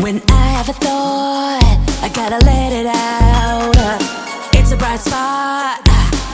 When I have a thought, I gotta let it out. It's a bright spot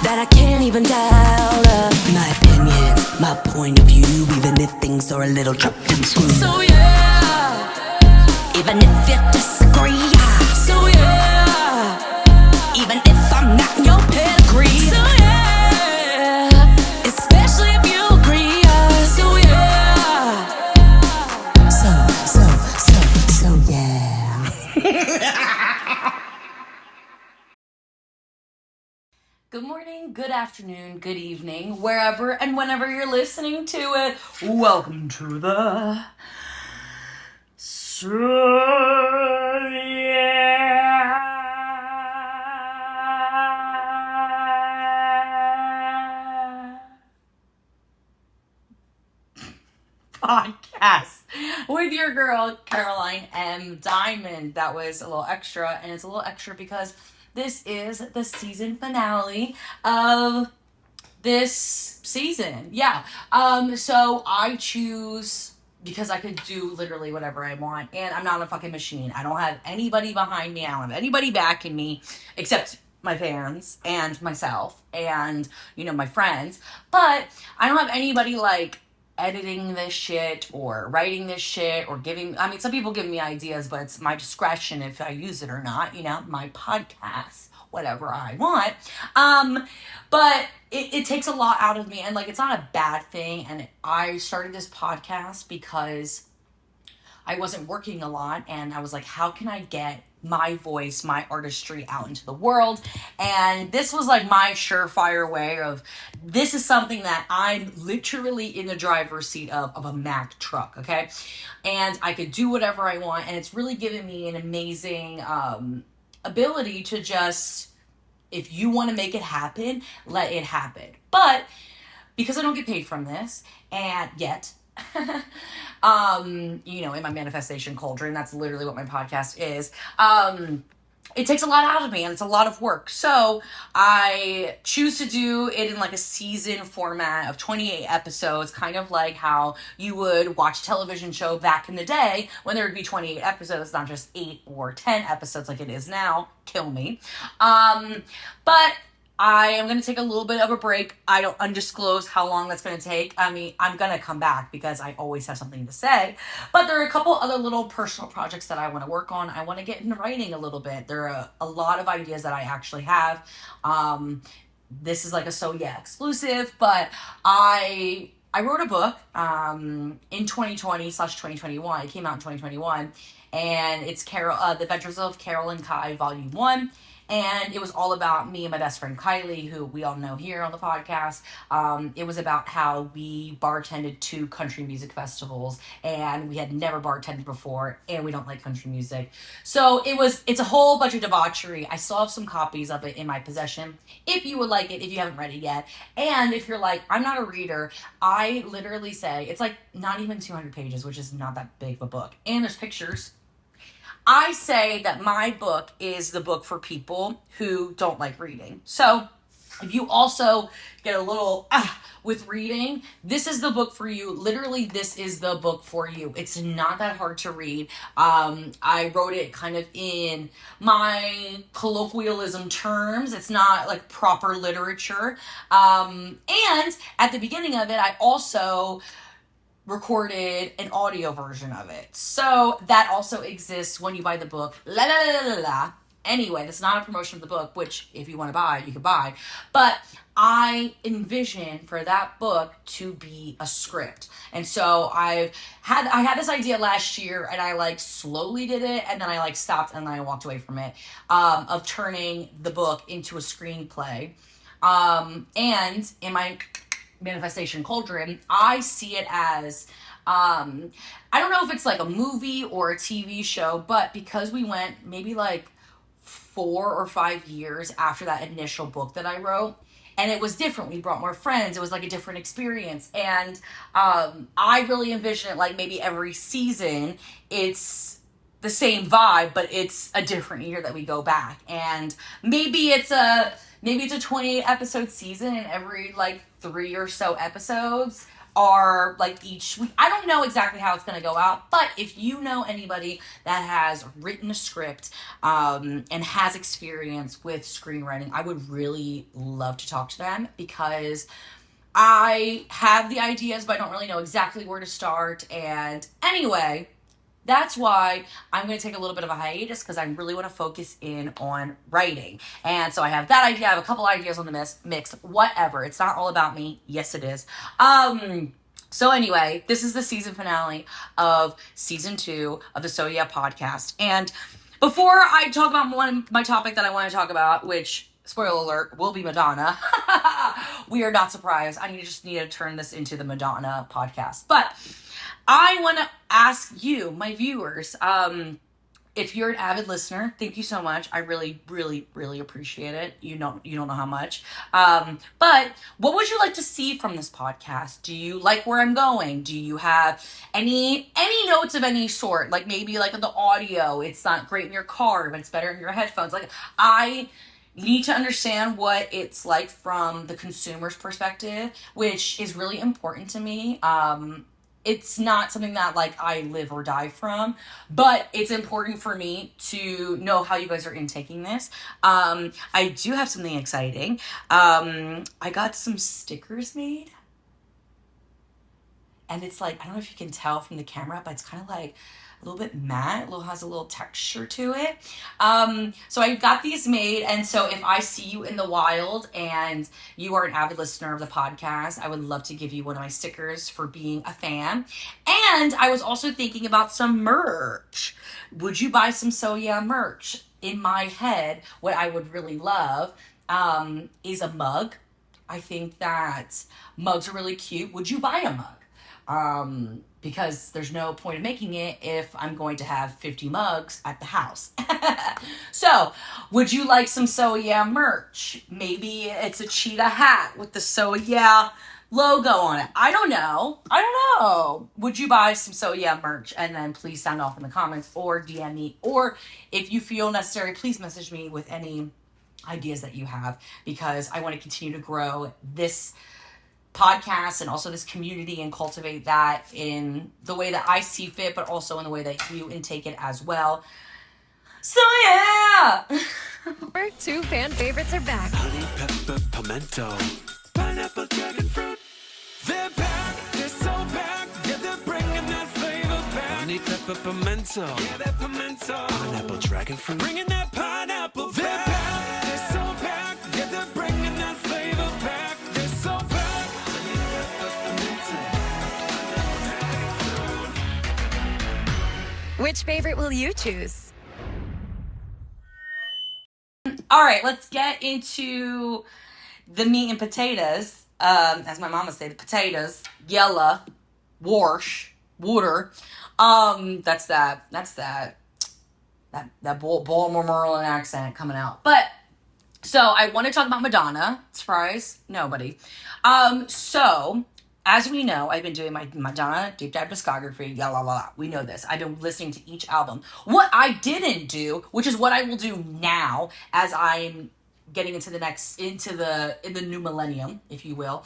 that I can't even doubt. My opinions, my point of view, even if things are a little chopped and screwed. So yeah, even if you disagree. So yeah, even if I'm not in your pedigree. So yeah, especially if you agree. So yeah, so yeah. Good morning, good afternoon, good evening, wherever and whenever you're listening to it. Welcome to the podcast with your girl Caroline M. Diamond. That was a little extra, and it's a little extra because this is the season finale of this season. Yeah. So I choose because I could do literally whatever I want, and I'm not a fucking machine. I don't have anybody behind me. I don't have anybody backing me except my fans and myself and, you know, my friends. But I don't have anybody like editing this shit or writing this shit or some people give me ideas, but it's my discretion if I use it or not, you know, my podcast, whatever I want. But it takes a lot out of me, and like, it's not a bad thing. And I started this podcast because I wasn't working a lot, and I was like, how can I get my voice, my artistry out into the world? And this was like my surefire way of, this is something that I'm literally in the driver's seat of a Mack truck, okay? And I could do whatever I want, and it's really given me an amazing ability to just, if you want to make it happen, let it happen. But because I don't get paid from this, and yet, you know, in my manifestation cauldron, that's literally what my podcast is. It takes a lot out of me, and it's a lot of work. So I choose to do it in like a season format of 28 episodes, kind of like how you would watch a television show back in the day when there would be 28 episodes, not just 8 or 10 episodes like it is now. Kill me. But I am going to take a little bit of a break. I don't undisclose how long that's going to take. I mean, I'm going to come back because I always have something to say. But there are a couple other little personal projects that I want to work on. I want to get into writing a little bit. There are a lot of ideas that I actually have. This is like a So Yeah exclusive, but I wrote a book in 2020/2021. It came out in 2021, and it's The Adventures of Carol and Kai, Volume 1. And it was all about me and my best friend Kylie, who we all know here on the podcast. It was about how we bartended 2 country music festivals, and we had never bartended before, and we don't like country music. So it's a whole bunch of debauchery. I still have some copies of it in my possession, if you would like it, if you haven't read it yet. And if you're like, I'm not a reader, I literally say, it's like not even 200 pages, which is not that big of a book. And there's pictures. I say that my book is the book for people who don't like reading. So if you also get a little with reading, this is the book for you. Literally, this is the book for you. It's not that hard to read. I wrote it kind of in my colloquialism terms. It's not like proper literature. And at the beginning of it, I also recorded an audio version of it. So that also exists when you buy the book. Anyway, that's not a promotion of the book, which if you want to buy, you can buy. But I envision for that book to be a script. And so I had this idea last year, and I like slowly did it, and then I like stopped, and then I walked away from it, of turning the book into a screenplay. And in my manifestation cauldron, I see it as, I don't know if it's like a movie or a TV show, but because we went maybe like 4 or 5 years after that initial book that I wrote, and it was different. We brought more friends. It was like a different experience. And I really envision it like maybe every season it's the same vibe, but it's a different year that we go back. And maybe it's a 28 episode season, and every like 3 or so episodes are like each week. I don't know exactly how it's going to go out, but if you know anybody that has written a script and has experience with screenwriting, I would really love to talk to them, because I have the ideas, but I don't really know exactly where to start. And anyway, that's why I'm going to take a little bit of a hiatus, because I really want to focus in on writing. And so I have that idea. I have a couple ideas on the mix, whatever. It's not all about me. Yes, it is. So anyway, this is the season finale of season 2 of the So Yeah podcast. And before I talk about my topic that I want to talk about, which, spoiler alert, will be Madonna. We are not surprised. I just need to turn this into the Madonna podcast. But I want to ask you, my viewers, if you're an avid listener, thank you so much. I really, really, really appreciate it. You don't know how much. But what would you like to see from this podcast? Do you like where I'm going? Do you have any notes of any sort? Like maybe like the audio, it's not great in your car, but it's better in your headphones. Like I need to understand what it's like from the consumer's perspective, which is really important to me. It's not something that like I live or die from, but it's important for me to know how you guys are intaking this. I do have something exciting. I got some stickers made, and it's like, I don't know if you can tell from the camera, but it's kind of like a little bit matte, has a little texture to it. So I got these made, and so if I see you in the wild and you are an avid listener of the podcast, I would love to give you one of my stickers for being a fan. And I was also thinking about some merch. Would you buy some So Yeah merch? In my head, what I would really love is a mug. I think that mugs are really cute. Would you buy a mug? Because there's no point in making it if I'm going to have 50 mugs at the house. So, would you like some So Yeah merch? Maybe it's a cheetah hat with the So Yeah logo on it. I don't know. Would you buy some So Yeah merch? And then please sound off in the comments or DM me. Or if you feel necessary, please message me with any ideas that you have, because I want to continue to grow this podcast and also this community and cultivate that in the way that I see fit, but also in the way that you intake it as well. So yeah! Our 2 fan favorites are back. Honey, pepper, pimento, pineapple, dragon fruit. They're back, they're so back. Yeah, they're bringing that flavor back. Honey, pepper, pimento, yeah, that pimento. Pineapple, dragon fruit, bringing that pineapple back. They're back, they're so back. Yeah, they're bringing that flavor back. They're so back. Which favorite will you choose? All right, let's get into the meat and potatoes. As my mama said, potatoes, yellow, wash, water. That's that Baltimore Maryland accent coming out. But so I want to talk about Madonna. Surprise, nobody. So as we know, I've been doing my Madonna deep dive discography. We know this. I've been listening to each album. What I didn't do, which is what I will do now, as I'm getting into the new millennium, if you will.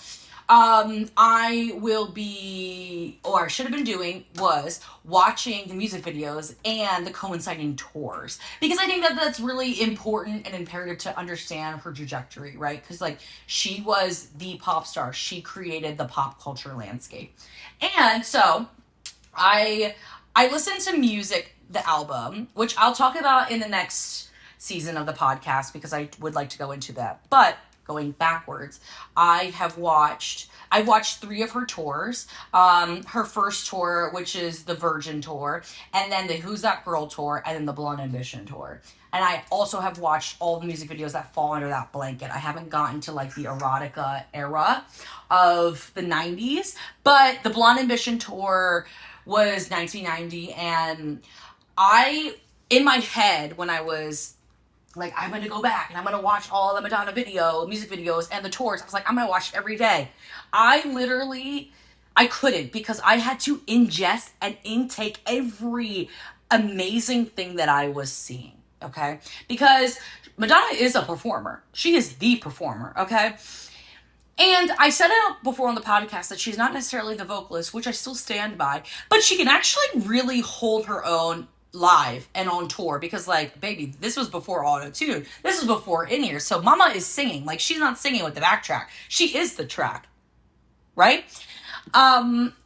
I will be, or I should have been doing, was watching the music videos and the coinciding tours, because I think that that's really important and imperative to understand her trajectory, right? Because like she was the pop star, she created the pop culture landscape, and so I listened to music, the album, which I'll talk about in the next season of the podcast, because I would like to go into that, but going backwards, I've watched 3 of her tours. Her first tour, which is the Virgin tour, and then the Who's That Girl tour, and then the Blonde Ambition tour. And I also have watched all the music videos that fall under that blanket. I haven't gotten to like the erotica era of the 90s, but the Blonde Ambition tour was 1990, and in my head, when I was like, I'm going to go back and I'm going to watch all the Madonna music videos and the tours, I was like, I'm going to watch it every day. I couldn't, because I had to ingest and intake every amazing thing that I was seeing, okay? Because Madonna is a performer. She is the performer, okay? And I said it before on the podcast that she's not necessarily the vocalist, which I still stand by, but she can actually really hold her own live and on tour because, like, baby, this was before auto-tune. This was before in-ear. So Mama is singing. Like, she's not singing with the backtrack. She is the track, right?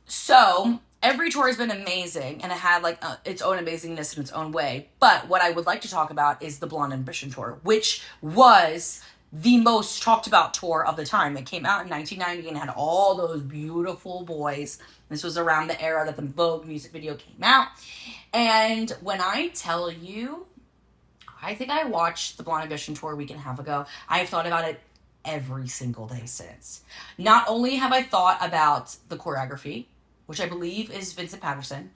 So every tour has been amazing and it had like its own amazingness in its own way. But what I would like to talk about is the Blonde Ambition tour, which was the most talked about tour of the time. It came out in 1990 and had all those beautiful boys. This was around the era that the Vogue music video came out. And when I tell you, I think I watched the Blonde Ambition tour a week and a half ago. I have thought about it every single day since. Not only have I thought about the choreography, which I believe is Vincent Patterson,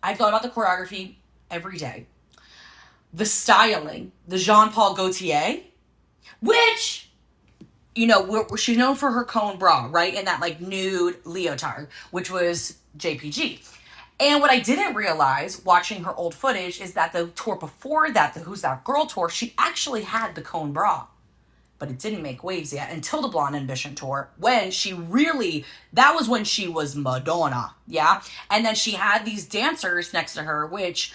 I've thought about the choreography every day. The styling, the Jean-Paul Gaultier, which, you know, she's known for her cone bra, right? And that like nude leotard, which was JPG. And what I didn't realize watching her old footage is that the tour before that, the Who's That Girl tour, she actually had the cone bra. But it didn't make waves yet until the Blonde Ambition tour, when she really, that was when she was Madonna, yeah? And then she had these dancers next to her, which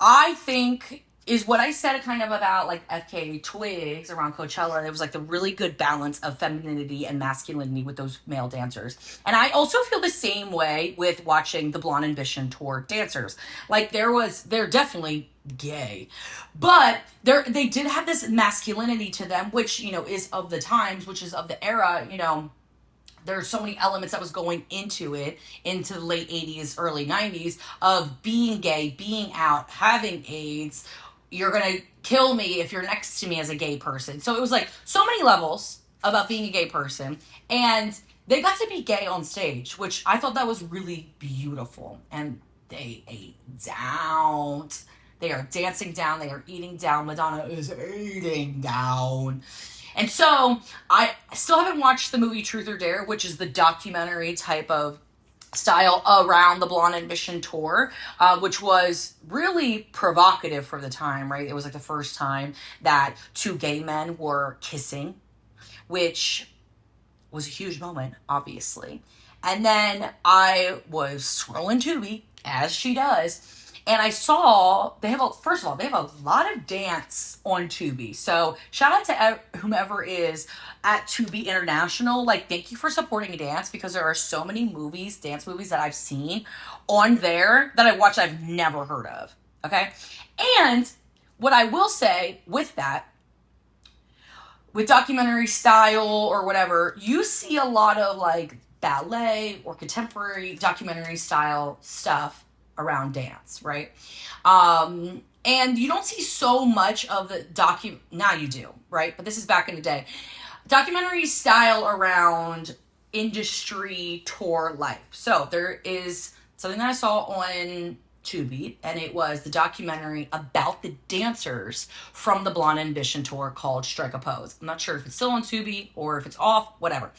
I think is what I said kind of about like FK Twigs around Coachella. There was like the really good balance of femininity and masculinity with those male dancers. And I also feel the same way with watching the Blonde Ambition tour dancers. Like they're definitely gay, but they did have this masculinity to them, which, you know, is of the times, which is of the era, you know. There's so many elements that was going into it, into the late 80s, early 90s, of being gay, being out, having AIDS. You're going to kill me if you're next to me as a gay person. So it was like so many levels about being a gay person. And they got to be gay on stage, which I thought that was really beautiful. And they ate down. They are dancing down. They are eating down. Madonna is eating down. And so I still haven't watched the movie Truth or Dare, which is the documentary type of style around the Blonde Ambition tour, which was really provocative for the time, right? It was like the first time that two gay men were kissing, which was a huge moment, obviously. And then I was scrolling Tubi, as she does, and I saw first of all, they have a lot of dance on Tubi. So shout out to whomever is at Tubi International. Like, thank you for supporting dance, because there are so many dance movies that I've seen on there that I watch I've never heard of. Okay. And what I will say with that, with documentary style or whatever, you see a lot of like ballet or contemporary documentary style stuff around dance, right? And you don't see so much of the now you do, right? But this is back in the day. Documentary style around industry tour life. So there is something that I saw on Tubi, and it was the documentary about the dancers from the Blonde Ambition tour called Strike a Pose. I'm not sure if it's still on Tubi or if it's off, whatever.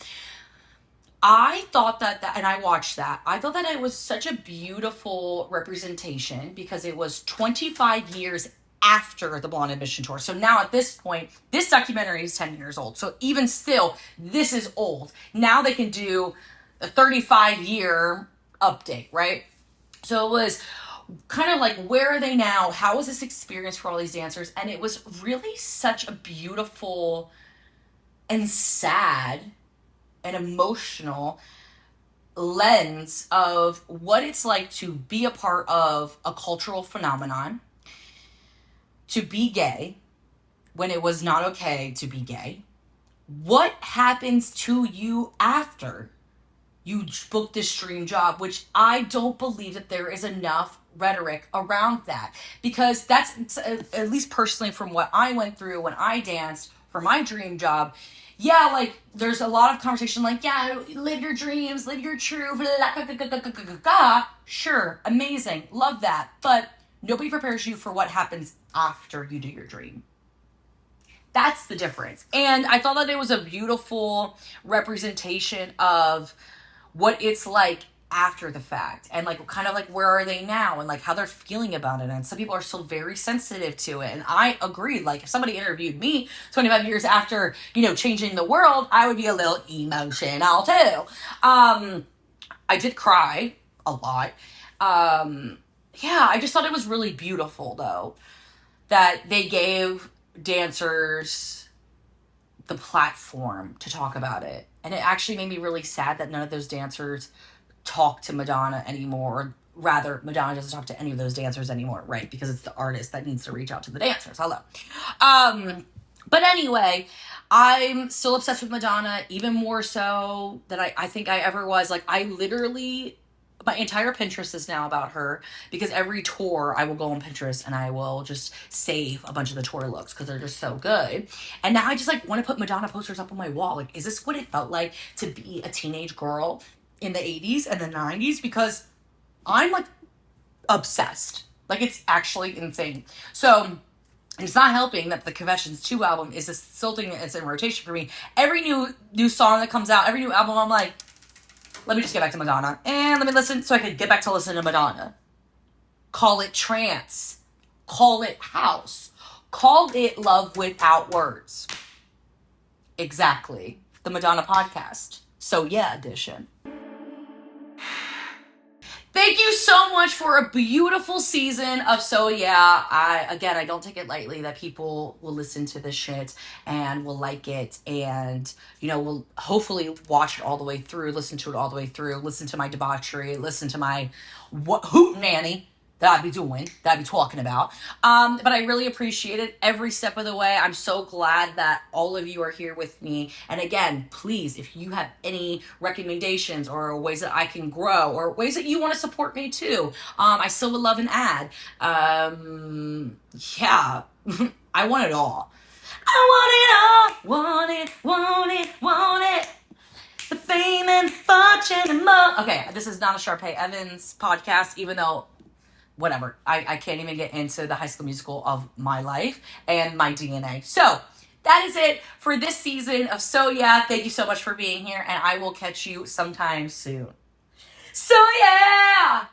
I thought and I watched that. I thought that it was such a beautiful representation, because it was 25 years after the Blonde Ambition tour. So now at this point, this documentary is 10 years old. So even still, this is old. Now they can do a 35-year update, right? So it was kind of like, where are they now? How was this experience for all these dancers? And it was really such a beautiful and sad and emotional lens of what it's like to be a part of a cultural phenomenon, to be gay when it was not okay to be gay. What happens to you after you book this dream job, which I don't believe that there is enough rhetoric around that, because that's, at least personally from what I went through when I danced for my dream job. Yeah, like, there's a lot of conversation like, yeah, live your dreams, live your truth, sure, amazing, love that, but nobody prepares you for what happens after you do your dream. That's the difference. And I thought that it was a beautiful representation of what it's like after the fact, and like kind of like where are they now, and like how they're feeling about it. And some people are still very sensitive to it, and I agree. Like if somebody interviewed me 25 years after, you know, changing the world, I would be a little emotional too. I did cry a lot. Yeah, I just thought it was really beautiful though that they gave dancers the platform to talk about it. And it actually made me really sad that none of those dancers talk to Madonna anymore. Or rather, Madonna doesn't talk to any of those dancers anymore, right? Because it's the artist that needs to reach out to the dancers. Hello. But anyway, I'm still obsessed with Madonna, even more so than I think I ever was. Like, I literally, my entire Pinterest is now about her, because every tour I will go on Pinterest and I will just save a bunch of the tour looks because they're just so good. And now I just like want to put Madonna posters up on my wall. Like, is this what it felt like to be a teenage girl in the 80s and the 90s? Because I'm like obsessed. Like, it's actually insane. So it's not helping that the Confessions 2 album is still thing that's in rotation for me. Every new song that comes out, every new album, I'm like, let me just get back to Madonna. And let me listen so I can get back to listening to Madonna. Call it trance. Call it house. Call it love without words. Exactly. The Madonna podcast. So yeah, edition. Thank you so much for a beautiful season of So Yeah. I don't take it lightly that people will listen to this shit and will like it, and, you know, will hopefully watch it all the way through, listen to it all the way through, listen to my debauchery, listen to my hoot nanny that I'd be doing, that I'd be talking about. But I really appreciate it every step of the way. I'm so glad that all of you are here with me. And again, please, if you have any recommendations or ways that I can grow or ways that you want to support me too, I still would love an ad. Yeah, I want it all. I want it all. Want it, want it, want it. The fame and fortune and more. Okay, this is not a Sharpay Evans podcast, even though whatever. I can't even get into the High School Musical of my life and my DNA. So that is it for this season of So Yeah. Thank you so much for being here, and I will catch you sometime soon. So yeah!